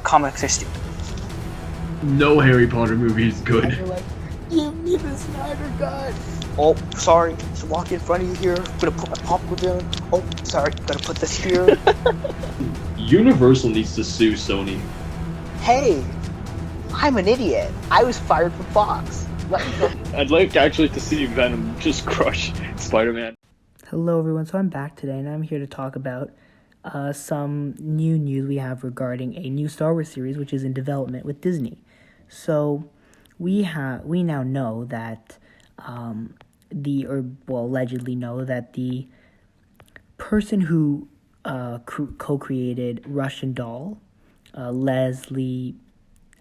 comics are stupid. No Harry Potter movie is good. And you're like, give me the Snyder Cut. Oh, sorry, just walk in front of you here. I'm gonna put my popcorn down. Oh, sorry, gotta put this here. Universal needs to sue Sony. Hey, I'm an idiot. I was fired from Fox. Let me go. I'd like actually to see Venom just crush Spider-Man. Hello everyone, so I'm back today and I'm here to talk about some new news we have regarding a new Star Wars series which is in development with Disney. So we now know that allegedly know that the person who co-created Russian Doll, Leslie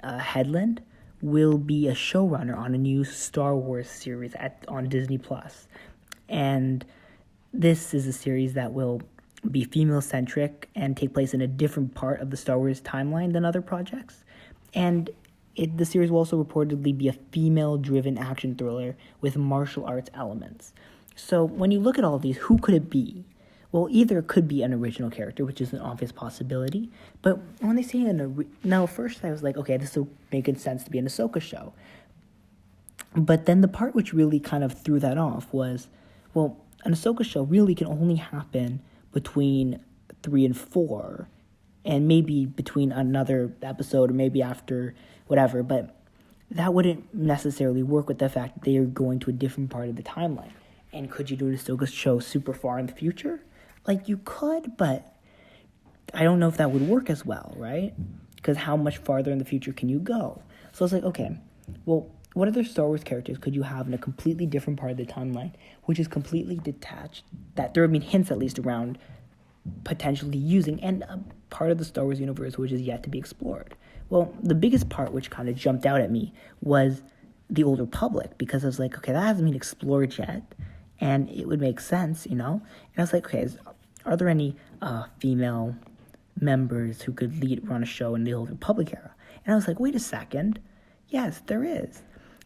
Headland, will be a showrunner on a new Star Wars series on Disney Plus, and this is a series that will be female-centric and take place in a different part of the Star Wars timeline than other projects. And the series will also reportedly be a female-driven action thriller with martial arts elements. So when you look at all of these, who could it be? Well, either it could be an original character, which is an obvious possibility. But when they say now, first I was like, okay, this will make sense to be an Ahsoka show. But then the part which really kind of threw that off was, well, an Ahsoka show really can only happen between 3 and 4, and maybe between another episode or maybe after whatever, but that wouldn't necessarily work with the fact that they are going to a different part of the timeline. And could you do an Ahsoka show super far in the future? Like, you could, but I don't know if that would work as well, right? Because how much farther in the future can you go? So it's like, okay, well, what other Star Wars characters could you have in a completely different part of the timeline, which is completely detached, that there have been hints at least around potentially using, and a part of the Star Wars universe which is yet to be explored? Well, the biggest part which kind of jumped out at me was the Old Republic, because I was like, okay, that hasn't been explored yet, and it would make sense, you know? And I was like, okay, are there any female members who could run a show in the Old Republic era? And I was like, wait a second. Yes, there is.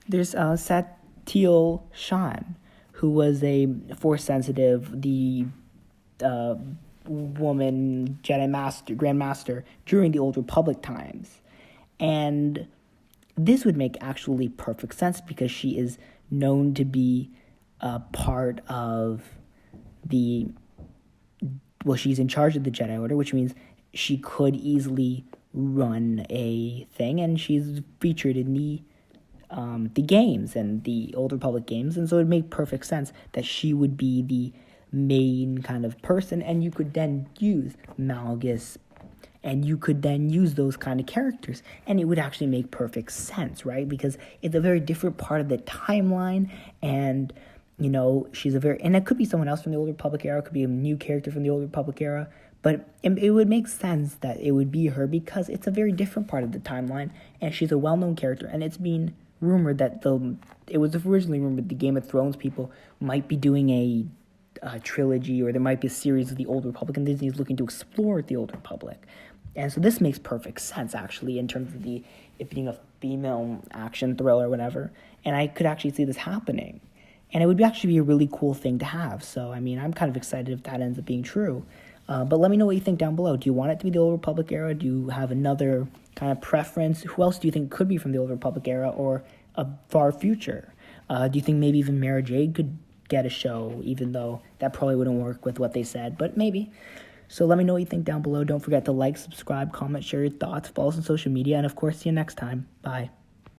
There's Satele Shan, who was a Force-sensitive, the woman Grandmaster during the Old Republic times. And this would make actually perfect sense because she is known to be a part of she's in charge of the Jedi Order, which means she could easily run a thing, and she's featured in the games and the Old Republic games, and so it would make perfect sense that she would be the main kind of person, and you could then use Malgus, and you could then use those kind of characters, and it would actually make perfect sense, right? Because it's a very different part of the timeline, and you know, and it could be someone else from the Old Republic era, it could be a new character from the Old Republic era, but it would make sense that it would be her because it's a very different part of the timeline, and she's a well-known character, and it's been rumored that it was originally rumored the Game of Thrones people might be doing a trilogy, or there might be a series of the Old Republic, and Disney is looking to explore the Old Republic. And so this makes perfect sense, actually, in terms of it being a female action thriller or whatever, and I could actually see this happening. And it would actually be a really cool thing to have. So, I mean, I'm kind of excited if that ends up being true. But let me know what you think down below. Do you want it to be the Old Republic era? Do you have another kind of preference? Who else do you think could be from the Old Republic era or a far future? Do you think maybe even Mara Jade could get a show, even though that probably wouldn't work with what they said, but maybe. So let me know what you think down below. Don't forget to like, subscribe, comment, share your thoughts, follow us on social media, and of course, see you next time. Bye.